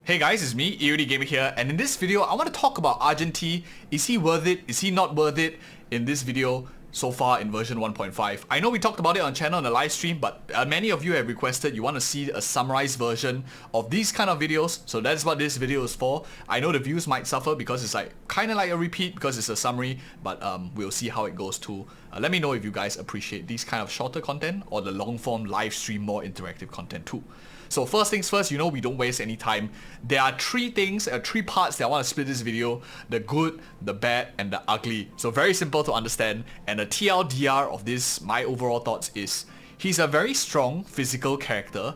Hey guys, it's me, EODGamer here, and in this video I want to talk about Argenti. Is he worth it? Is he not worth it? In this video so far in version 1.5. I know we talked about it on channel on the live stream, but many of you have requested you want to see a summarized version of these kind of videos, so that's what this video is for. I know the views might suffer because it's like kind of like a repeat because it's a summary, but we'll see how it goes too. Let me know if you guys appreciate these kind of shorter content or the long form live stream more interactive content too. So first things first, you know we don't waste any time. There are three parts that I want to split this video: the good, the bad, and the ugly. So very simple to understand, and the TLDR of this, my overall thoughts is, he's a very strong physical character,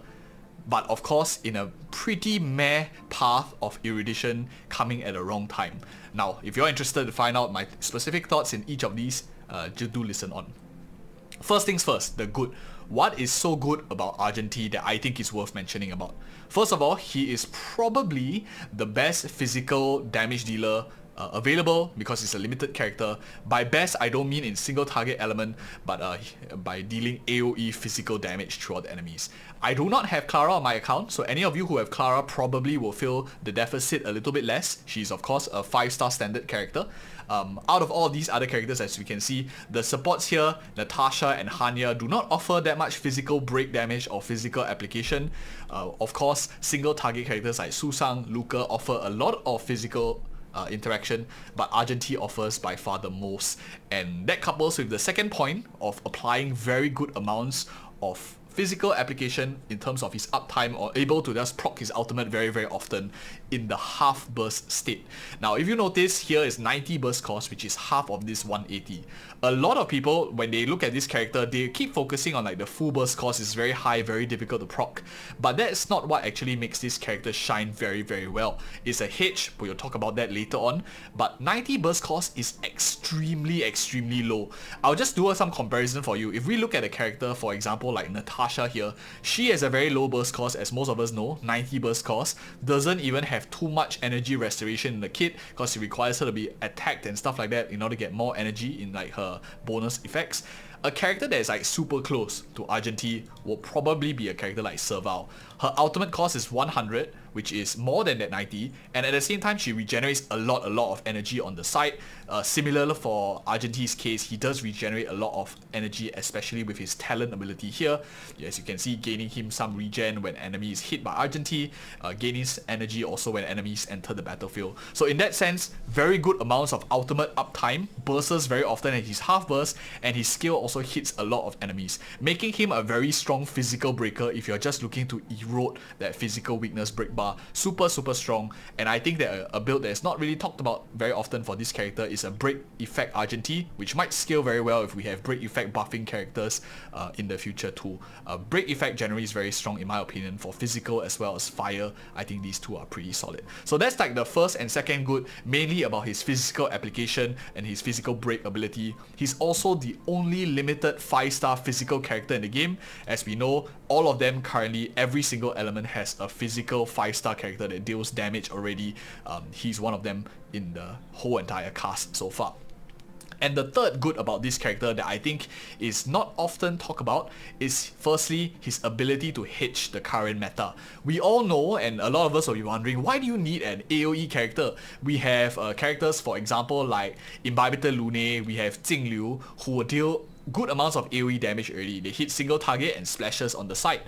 but of course in a pretty meh path of erudition coming at the wrong time. Now, if you're interested to find out my specific thoughts in each of these, just do listen on. First things first, the good. What is so good about Argenti that I think is worth mentioning about? First of all, he is probably the best physical damage dealer available because he's a limited character. By best, I don't mean in single target element, but by dealing AoE physical damage throughout the enemies. I do not have Clara on my account, so any of you who have Clara probably will feel the deficit a little bit less. She's of course a 5-star standard character. Out of all these other characters, as we can see, the supports here, Natasha and Hanya, do not offer that much physical break damage or physical application. Of course, single target characters like Susang, Luca offer a lot of physical interaction, but Argenti offers by far the most, and that couples with the second point of applying very good amounts of physical application in terms of his uptime, or able to just proc his ultimate very often in the half burst state. Now if you notice, here is 90 burst cost, which is half of this 180. A lot of people, when they look at this character, they keep focusing on like the full burst cost is very high, very difficult to proc, but that's not what actually makes this character shine very well. It's a H, but we'll talk about that later on, but 90 burst cost is extremely low. I'll just do some comparison for you. If we look at a character, for example like Natasha here, she has a very low burst cost, as most of us know. 90 burst cost, doesn't even have too much energy restoration in the kit because it requires her to be attacked and stuff like that in order to get more energy in like her bonus effects. A character that is like super close to Argenti will probably be a character like Serval. Her ultimate cost is 100, which is more than that 90, and at the same time she regenerates a lot of energy on the side. Similar for Argenti's case, he does regenerate a lot of energy, especially with his talent ability here. As you can see, gaining him some regen when enemy is hit by Argenti, gaining energy also when enemies enter the battlefield. So in that sense, very good amounts of ultimate uptime, bursts very often at his half burst, and his skill also hits a lot of enemies, making him a very strong physical breaker if you're just looking to erode that physical weakness break bar. Super strong, and I think that a build that is not really talked about very often for this character is a break effect Argenti, which might scale very well if we have break effect buffing characters in the future too. Break effect generally is very strong in my opinion for physical as well as fire. I think these two are pretty solid. So that's like the first and second good, mainly about his physical application and his physical break ability. He's also the only limited 5-star physical character in the game. As we know, all of them currently, every single element has a physical 5-star character that deals damage already. He's one of them in the whole entire cast so far. And the third good about this character that I think is not often talked about is firstly his ability to hitch the current meta. We all know, and a lot of us will be wondering, why do you need an AoE character? We have characters, for example, like Imbibitor Lune, we have Jingliu, who will deal good amounts of AoE damage already. They hit single target and splashes on the side,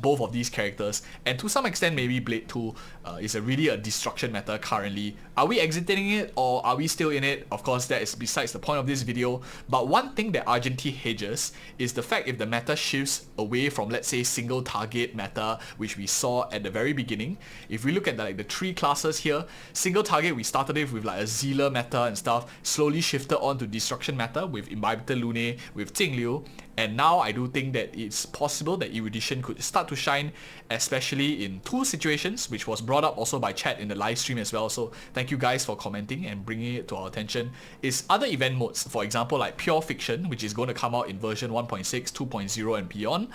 both of these characters, and to some extent maybe Blade 2 is really a destruction meta currently. Are we exiting it or are we still in it? Of course, that is besides the point of this video, but one thing that Argenti hedges is the fact if the meta shifts away from, let's say, single target meta, which we saw at the very beginning. If we look at the three classes here, single target we started with like a Zealer meta and stuff, slowly shifted on to destruction meta with Imbibitor Lune, with Jingliu, and now I do think that it's possible that erudition could start to shine, especially in two situations, which was brought up also by chat in the live stream as well, so thank you guys for commenting and bringing it to our attention, is other event modes. For example, like Pure Fiction, which is going to come out in version 1.6, 2.0 and beyond,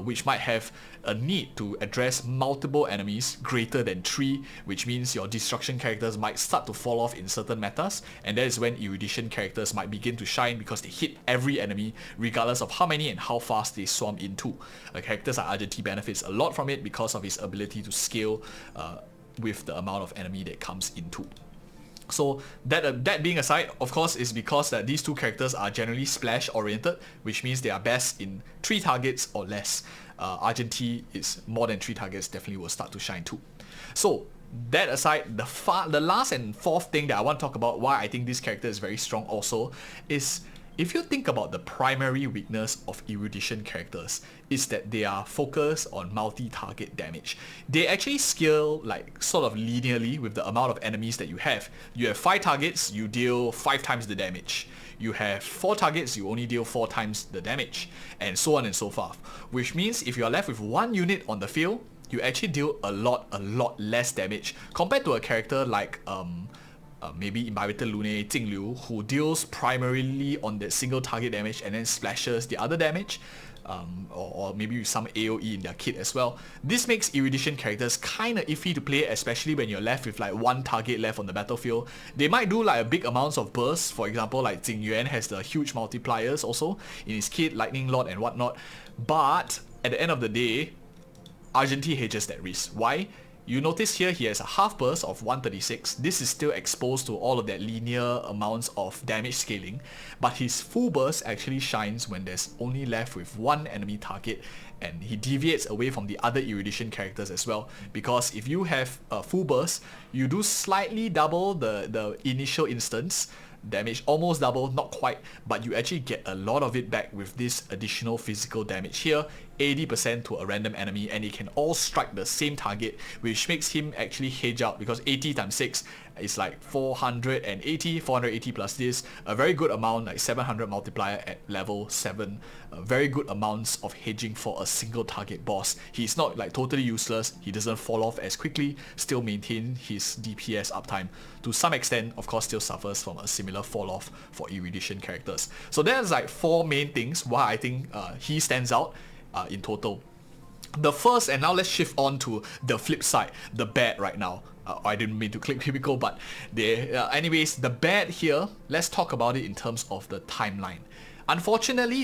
which might have a need to address multiple enemies greater than 3, which means your destruction characters might start to fall off in certain metas, and that is when erudition characters might begin to shine because they hit every enemy regardless of how many and how fast they swarm into. Characters like Argenti benefits a lot from it because of his ability to scale with the amount of enemy that comes into. So that being aside, of course, is because that these two characters are generally splash oriented, which means they are best in 3 targets or less. Argenti is more than 3 targets, definitely will start to shine too. So that aside, the last and fourth thing that I want to talk about why I think this character is very strong also is, if you think about the primary weakness of erudition characters, is that they are focused on multi-target damage. They actually scale like sort of linearly with the amount of enemies that you have. You have 5 targets, you deal 5 times the damage. You have 4 targets, you only deal 4 times the damage, and so on and so forth. Which means if you are left with 1 unit on the field, you actually deal a lot less damage compared to a character like maybe Invited Lune, Jingliu, who deals primarily on that single target damage and then splashes the other damage, or maybe with some AoE in their kit as well. This makes erudition characters kinda iffy to play, especially when you're left with like 1 target left on the battlefield. They might do like a big amounts of bursts, for example like Jingyuan has the huge multipliers also in his kit, Lightning Lord and whatnot, but at the end of the day, Argenti hedges that risk. Why? You notice here he has a half burst of 136. This is still exposed to all of that linear amounts of damage scaling, but his full burst actually shines when there's only left with 1 enemy target, and he deviates away from the other erudition characters as well, because if you have a full burst, you do slightly double the initial instance damage, almost double, not quite, but you actually get a lot of it back with this additional physical damage here, 80% to a random enemy, and it can all strike the same target, which makes him actually hedge out, because 80 times 6 is like 480 plus this, a very good amount, like 700 multiplier at level 7, very good amounts of hedging for a single target boss. He's not like totally useless, he doesn't fall off as quickly, still maintain his DPS uptime. To some extent, of course, still suffers from a similar fall off for erudition characters. So there's like 4 main things why I think he stands out in total. The first, and now let's shift on to the flip side, the bad right now. I didn't mean to click typical, but anyways, the bad here, let's talk about it in terms of the timeline. Unfortunately,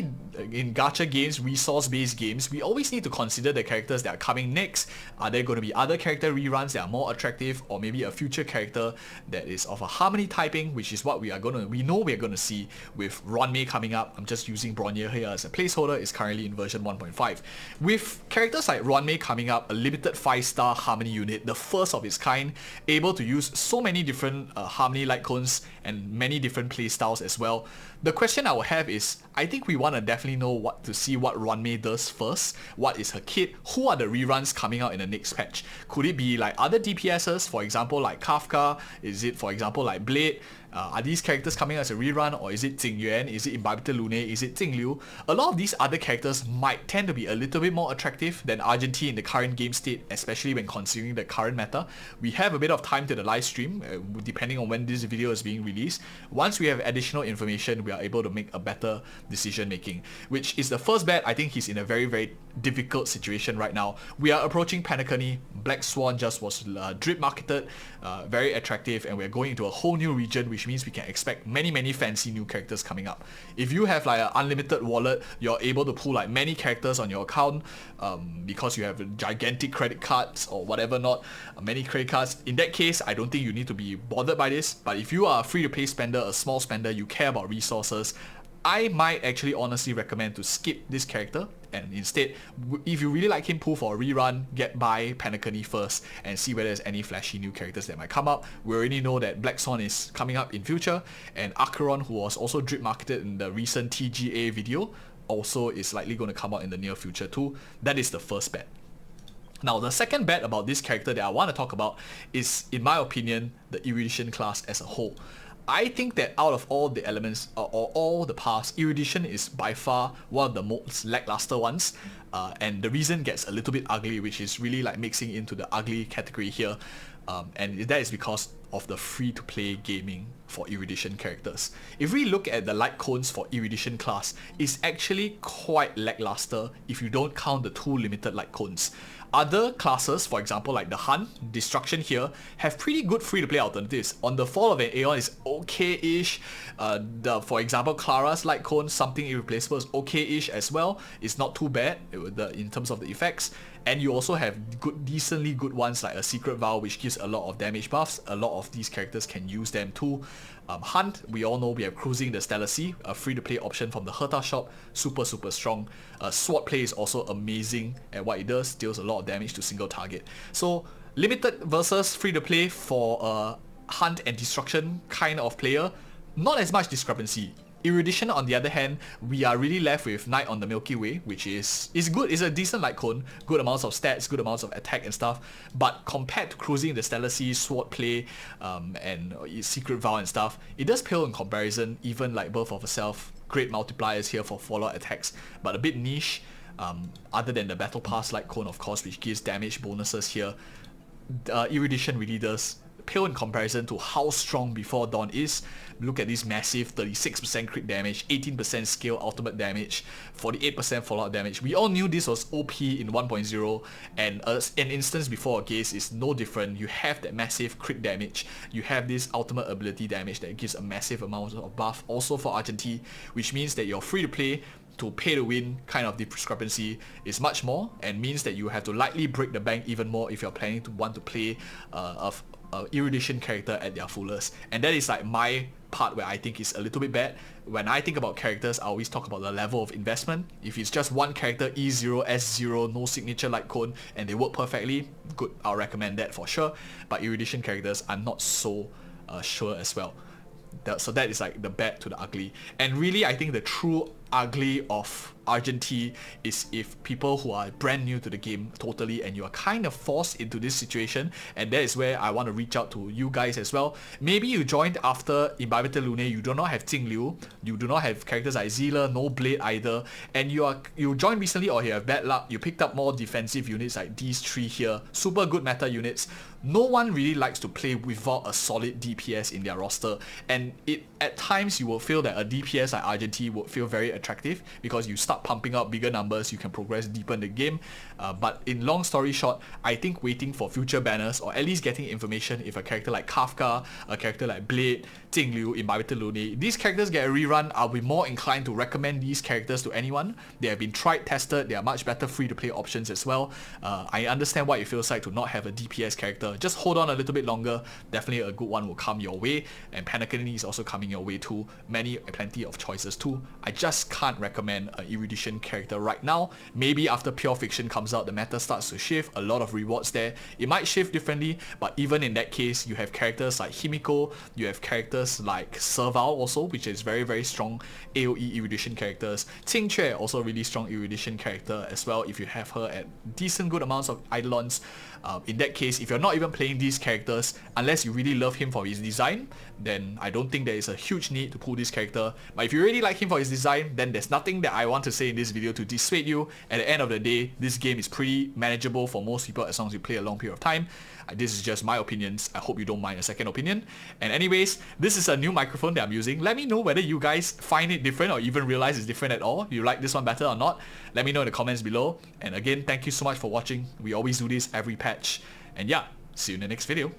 in gacha games, resource-based games, we always need to consider the characters that are coming next. Are there going to be other character reruns that are more attractive, or maybe a future character that is of a harmony typing, which is what we know we're gonna see with Ronmei coming up. I'm just using Bronye here as a placeholder. It's currently in version 1.5. With characters like Ronmei coming up, a limited 5-star harmony unit, the first of its kind, able to use so many different harmony light cones and many different playstyles as well. The question I will have is, I think we want to definitely know what Ronmei does first. What is her kit? Who are the reruns coming out in the next patch? Could it be like other DPSs, for example like Kafka? Is it, for example, like Blade? Are these characters coming as a rerun, or is it Jingyuan? Is it Imbibed Lune? Is it Jingliu? A lot of these other characters might tend to be a little bit more attractive than Argenti in the current game state, especially when considering the current meta. We have a bit of time to the live stream, depending on when this video is being released. Once we have additional information, we are able to make a better decision making, which is the first bet. I think he's in a very difficult situation right now. We are approaching Panacony. Black Swan just was drip marketed, very attractive, and we're going into a whole new region, which means we can expect many fancy new characters coming up. If you have like an unlimited wallet, you're able to pull like many characters on your account because you have gigantic credit cards or whatever not, many credit cards. In that case, I don't think you need to be bothered by this, but if you are a free-to-play spender, a small spender, you care about resources, I might actually honestly recommend to skip this character, and instead, if you really like him, pull for a rerun, get by Panacony first and see whether there's any flashy new characters that might come up. We already know that Black Swan is coming up in future, and Acheron, who was also drip marketed in the recent TGA video, also is likely going to come out in the near future too. That is the first bet. Now, the second bet about this character that I want to talk about is, in my opinion, the erudition class as a whole. I think that out of all the elements, or all the paths, erudition is by far one of the most lackluster ones, and the reason gets a little bit ugly, which is really like mixing into the ugly category here, and that is because of the free-to-play gaming for erudition characters. If we look at the light cones for erudition class, it's actually quite lackluster if you don't count the 2 limited light cones. Other classes, for example like the Hun, Destruction here, have pretty good free-to-play alternatives. On the Fall of an Aeon is okay-ish. For example, Clara's light cone, Something Irreplaceable, is okay-ish as well. It's not too bad in terms of the effects. And you also have decently good ones like a Secret Vow, which gives a lot of damage buffs. A lot of these characters can use them too. Hunt, we all know we have Cruising the Stellar Sea, a free-to-play option from the Herta shop, super strong. Sword Play is also amazing at what it does, deals a lot of damage to single target. So limited versus free-to-play for a Hunt and Destruction kind of player, not as much discrepancy. Erudition, on the other hand, we are really left with Knight on the Milky Way, which is good. It's a decent light cone, good amounts of stats, good amounts of attack and stuff. But compared to Cruising the Stellar Sea, Sword Play, and Secret Vow and stuff, it does pale in comparison. Even like Birth of a Self, great multipliers here for follow-up attacks, but a bit niche. Other than the Battle Pass light cone, of course, which gives damage bonuses here, Erudition really does pale in comparison to how strong Before Dawn is. Look at this massive 36% crit damage, 18% scale ultimate damage, 48% fallout damage. We all knew this was OP in 1.0, and an instance before a gaze is no different. You have that massive crit damage, you have this ultimate ability damage that gives a massive amount of buff also for Argenti, which means that your free to play to pay to win kind of discrepancy is much more, and means that you have to lightly break the bank even more if you're planning to want to play a Erudition character at their fullest. And that is like my part where I think is a little bit bad. When I think about characters, I always talk about the level of investment. If it's just one character, E0, S0, no signature light cone, and they work perfectly, good, I'll recommend that for sure. But Erudition characters, I'm not so sure as well. So that is like the bad to the ugly. And really, I think the true ugly of Argenti is if people who are brand new to the game totally, and you are kind of forced into this situation. And that is where I want to reach out to you guys as well. Maybe you joined after Imbibitor Lunae, you do not have Jingliu, you do not have characters like Zealer, no Blade either, and you joined recently, or you have bad luck, you picked up more defensive units like these three here, super good meta units. No one really likes to play without a solid DPS in their roster, and at times you will feel that a DPS like Argenti would feel very attractive because you start pumping out bigger numbers, you can progress deeper in the game. But in long story short, I think waiting for future banners, or at least getting information if a character like Kafka, a character like Blade, Jingliu, Imbibitor Lunae, these characters get a rerun, I'll be more inclined to recommend these characters to anyone. They have been tried, tested, they are much better free to play options as well. I understand what it feels like to not have a DPS character. Just hold on a little bit longer, definitely a good one will come your way, and Panakanini is also coming your way too. Plenty of choices too. I just can't recommend an Erudition character right now. Maybe after Pure Fiction comes out, the meta starts to shift, a lot of rewards there, it might shift differently, but even in that case, you have characters like Himiko, you have characters like Serval also, which is very strong AoE Erudition characters. Qingque, also really strong Erudition character as well if you have her at decent good amounts of Eidolons. In that case, if you're not even playing these characters, unless you really love him for his design, then I don't think there is a huge need to pull this character. But if you really like him for his design, then there's nothing that I want to say in this video to dissuade you. At the end of the day, this game is pretty manageable for most people as long as you play a long period of time. This is just my opinions. I hope you don't mind a second opinion. And anyways, this is a new microphone that I'm using. Let me know whether you guys find it different or even realize it's different at all. You like this one better or not? Let me know in the comments below. And again, thank you so much for watching. We always do this every patch. And yeah, see you in the next video.